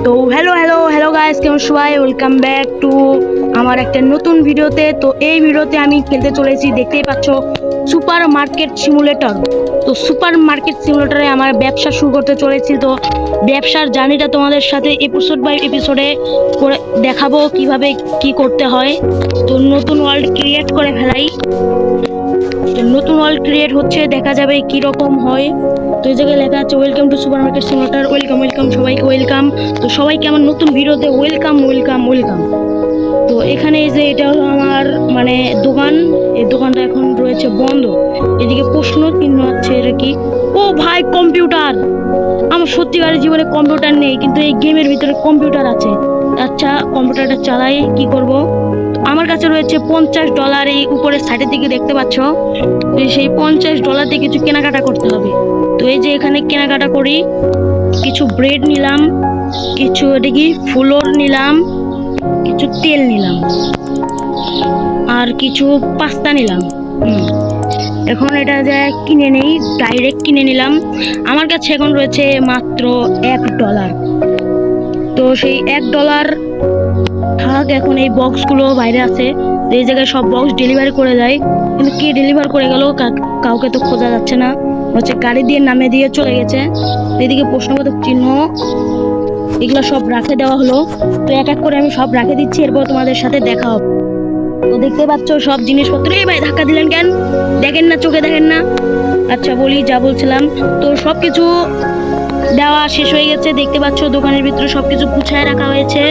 তো hello hello hello guys, কেমন সবাই? ওয়েলকাম ব্যাক টু আমার একটা নতুন ভিডিওতে। তো এই ভিডিওতে আমি খেলতে চলেছি, দেখতেই পাচ্ছ, সুপার মার্কেট সিমুলেটর। তো সুপার মার্কেট সিমুলেটরে আমার ব্যবসা শুরু করতে চলেছি। তো ব্যবসার জার্নিটা তোমাদের সাথে এপিসোড বাই এপিসোডে করে দেখাবো কিভাবে কি করতে হয়। তো নতুন ওয়ার্ল্ড ক্রিয়েট করে ফেলাই। তো নতুন ওয়ার্ল্ড ক্রিয়েট হচ্ছে, দেখা যাবে কি রকম হয়। তো এই জায়গায় লেখা আছে welcome to super market simulator. Welcome welcome, সবাইকে ওয়েলকাম। তো সবাইকে আমার নতুন ভিডিওতে ওয়েলকাম ওয়েলকাম ওয়েলকাম। তো এখানে এই যে এটা হলো আমার মানে দোকান। এই দোকানটা এখন রয়েছে বন্ধ। এদিকে প্রশ্ন চিহ্ন আছে, এটা কি? ও ভাই, কম্পিউটার! আমার সত্যিকারের জীবনে কম্পিউটার নেই, কিন্তু এই গেমের ভিতরে কম্পিউটার আছে। আচ্ছা, কম্পিউটারটা চালাই কি করব? আমার কাছে রয়েছে $50। এই উপরের সাইডের দিকে দেখতে পাচ্ছ। তো সেই $50 দিয়ে কিছু কেনাকাটা করতে হবে। তো এই যে এখানে কেনাকাটা করি, কিছু ব্রেড নিলাম, কিছু এটা কি ফ্লোর নিলাম, কিছু তেল নিলাম, আর কিছু পাস্তা নিলাম। এখন এটা যে কিনে নেই, ডাইরেক্ট কিনে নিলাম। আমার কাছে এখন রয়েছে মাত্র $1। তো সেই $1 থাক। এখন এই বক্সগুলো বাইরে আছে, এই জায়গায় সব বক্স ডেলিভারি করে যায়, কিন্তু কে ডেলিভার করে গেল কাউকে তো খোঁজা যাচ্ছে না। হচ্ছে গাড়ি দিয়ে নামে দিয়ে চলে গেছে। এদিকে প্রশ্নবোধক চিহ্ন, এগুলো সব রাখে দেওয়া হলো। তো এক এক করে আমি সব রাখে দিচ্ছি, এরপর তোমাদের সাথে দেখা হবে। তো দেখতে পাচ্ছ সব জিনিসপত্র। এই ভাই, ধাক্কা দিলেন কেন? দেখেন না, চোখে দেখেন না? আচ্ছা, বলি যা বলছিলাম। তো সবকিছু দেওয়া শেষ হয়ে গেছে, দেখতে পাচ্ছ দোকানের ভিতরে সবকিছু গুছায় রাখা হয়েছে।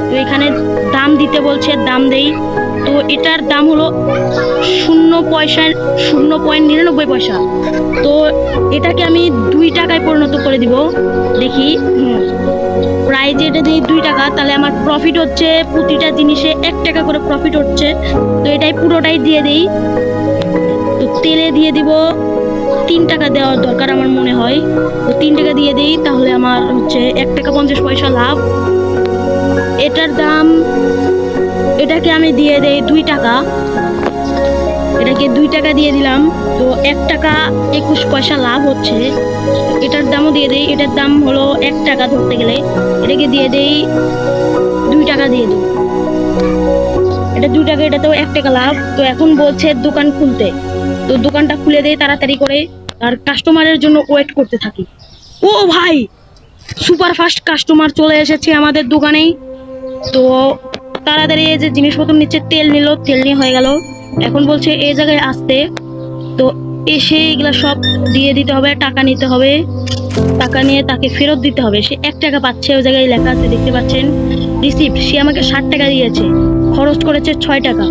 তো এখানে দাম দিতে বলছে, দাম দেই। তো এটার দাম হলো 0.99 পয়সা। তো এটাকে আমি 2 টাকায় পরিণত করে দিব। দেখি, প্রাইস এটা দিই 2 টাকা, তাহলে আমার প্রফিট হচ্ছে প্রতিটা জিনিসে 1 টাকা করে প্রফিট হচ্ছে। তো এটাই পুরোটাই দিয়ে দেই। তো তেলে দিয়ে দিব 3 টাকা দেওয়ার দরকার আমার মনে হয়। তো 3 টাকা দিয়ে দিই, তাহলে আমার হচ্ছে 1 টাকা 50 পয়সা লাভ। এটার দাম, এটাকে আমি দিয়ে দেই 2 টাকা। এটাকে 2 টাকা দিয়ে দিলাম। তো 1 টাকা 21 পয়সা লাভ হচ্ছে। এটার দামও দিয়ে দেই, এটার দাম হলো 1 টাকা ধরতে গেলে। এটাকে দিয়ে দেই 2 টাকা দিয়ে দিই। এটা 2 টাকা, এটাতেও 1 টাকা লাভ। তো এখন বলছে দোকান খুলতে। তো দোকানটা খুলে দেই তাড়াতাড়ি করে, আর কাস্টমারের জন্য ওয়েট করতে থাকি। ও ভাই, সুপার ফাস্ট কাস্টমার চলে এসেছে আমাদের দোকানেই। তো তাড়াতাড়ি এই যে জিনিসপত্র নিচ্ছে, তেল নিল, তেল নিয়ে হয়ে গেল। এখন বলছে এই জায়গায় আসতে। তো এসে এগুলা সব দিয়ে দিতে হবে, টাকা নিতে হবে। টাকা নিয়ে তাকে ফেরত দিতে হবে। সে 1 টাকা পাচ্ছে, ওই জায়গায় লেখা আছে, দেখতে পাচ্ছেন রিসিপ্ট। সে আমাকে 60 টাকা দিয়েছে, খরচ করেছে 6 টাকা,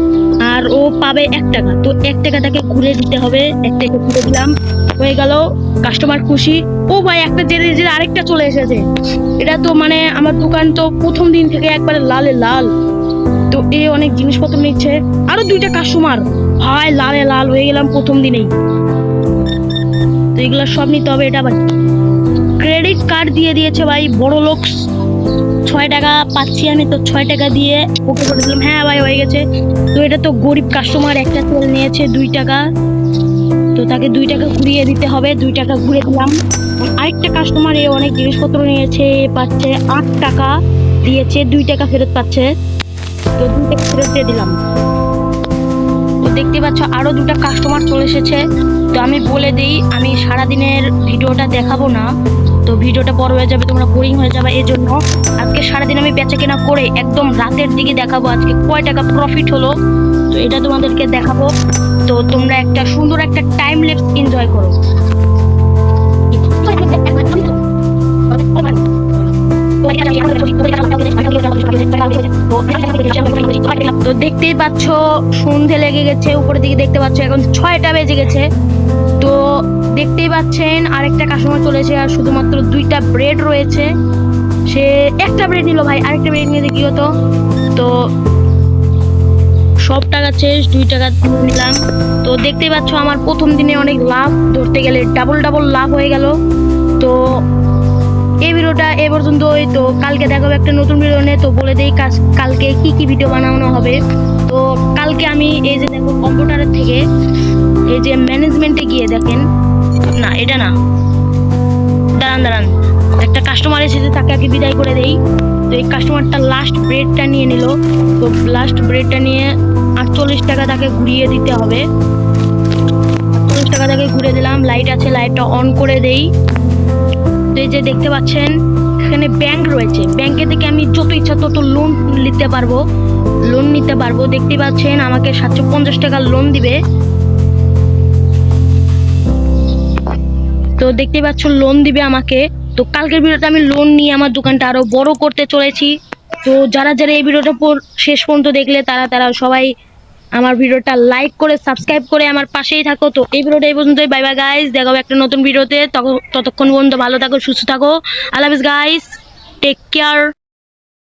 আর ও পাবে 1 টাকা। তো 1 টাকা তাকে ঘুরে দিতে হবে। 1 টাকা ঘুরে দিলাম, হয়ে গেল। কাস্টমার খুশি। ও ভাই, একটা জেরে জেরে আরেকটা চলে এসেছে। এটা তো মানে আমার দোকান তো প্রথম দিন থেকে একবারে লালে লাল। তো এ অনেক জিনিসপত্র নিচ্ছে। আরো 2টা কাস্টমার, ভাই লালে লাল হয়ে গেলাম প্রথম দিনেই। তো এগুলো সব নিতে হবে। এটা আবার ক্রেডিট কার্ড দিয়ে দিয়েছে ভাই, বড় লোক। 6 টাকা পাচ্ছি আমি, তো 6 টাকা দিয়ে ওকে করে দিলাম। হ্যাঁ ভাই, হয়ে গেছে। তো এটা তো গরিব কাস্টমার, একটা তেল নিয়েছে 2 টাকা। তো তাকে 2 টাকা ঘুরিয়ে দিতে হবে। 2 টাকা ঘুরে দিলাম। আরেকটা কাস্টমার, এ অনেক জিনিসপত্র নিয়েছে, পাচ্ছে 8 টাকা দিয়েছে, 2 টাকা ফেরত পাচ্ছে। তো 2 টাকা ফেরত দিয়ে দিলাম। তো দেখতে পাচ্ছ আরো 2টা কাস্টমার চলে এসেছে। তো আমি বলে দিই, আমি সারাদিনের ভিডিওটা দেখাবো না, তো ভিডিওটা বড় হয়ে যাবে, তোমরা বোরিং হয়ে যাবে। এই জন্য আজকে সারাদিন আমি বেচা কেনা করে একদম রাতের দিকে দেখাবো আজকে কয় টাকা প্রফিট হলো। তো এটা তোমাদেরকে দেখাবো। তো তোমরা একটা সুন্দর একটা টাইম ল্যাপস এনজয় করো। তো দেখতেই পাচ্ছ সন্ধে লেগে গেছে, উপরের দিকে দেখতে পাচ্ছ এখন 6টা বেজে গেছে। তো দেখতেই পাচ্ছেন আরেকটা কাস্টমার চলেছে, আর শুধুমাত্র 2টা ব্রেড রয়েছে। সে একটা ব্রেড নিল ভাই, আরেকটা ব্রেড নিয়ে দেখি হতো। তো সব টাকা শেষ, 2 টাকা নিলাম। তো দেখতেই পাচ্ছ আমার প্রথম দিনে অনেক লাভ, ধরতে গেলে ডাবল ডাবল লাভ হয়ে গেল। তো এই ভিডিওটা এ পর্যন্তই। তো কালকে দেখাবো একটা নতুন ভিডিও নিয়ে। তো বলে দেই কালকে কি কি ভিডিও বানানো হবে। তো কালকে আমি এই যে দেখো কম্পিউটারের থেকে এই যে ম্যানেজমেন্টে গিয়ে দেখেন, না এটা না, দাঁড়ান দাঁড়ান, একটা কাস্টমার এসেছে, তাকে আগে বিদায় করে দেই। তো এই কাস্টমারটা লাস্ট ব্রেডটা নিয়ে নিল। তো লাস্ট ব্রেডটা নিয়ে 48 টাকা তাকে ঘুরিয়ে দিতে হবে। 48 টাকা তাকে ঘুরিয়ে দিলাম। লাইট আছে, লাইটটা অন করে দেই। তো এই যে দেখতে পাচ্ছেন এখানে ব্যাংক রয়েছে, ব্যাংকে থেকে আমি যত ইচ্ছা তত লোন নিতে পারবো। দেখতে পাচ্ছেন আমাকে 750 টাকা লোন দিবে। তো দেখতে পাচ্ছ লোন দিবে আমাকে। তো কালকের ভিডিওতে আমি লোন নিয়ে আমার দোকানটা আরো বড় করতে চলেছি। তো যারা যারা এই ভিডিওটা শেষ পর্যন্ত দেখলে তারা সবাই আমার ভিডিওটা লাইক করে সাবস্ক্রাইব করে আমার পাশেই থাকো। তো এই ভিডিওটা এই পর্যন্তই। বাই বাই গাইস, দেখা হবে একটা নতুন ভিডিওতে। ততক্ষণ পর্যন্ত ভালো থাকো, সুস্থ থাকো। আল্লাহ হাফেজ গাইস, টেক কেয়ার।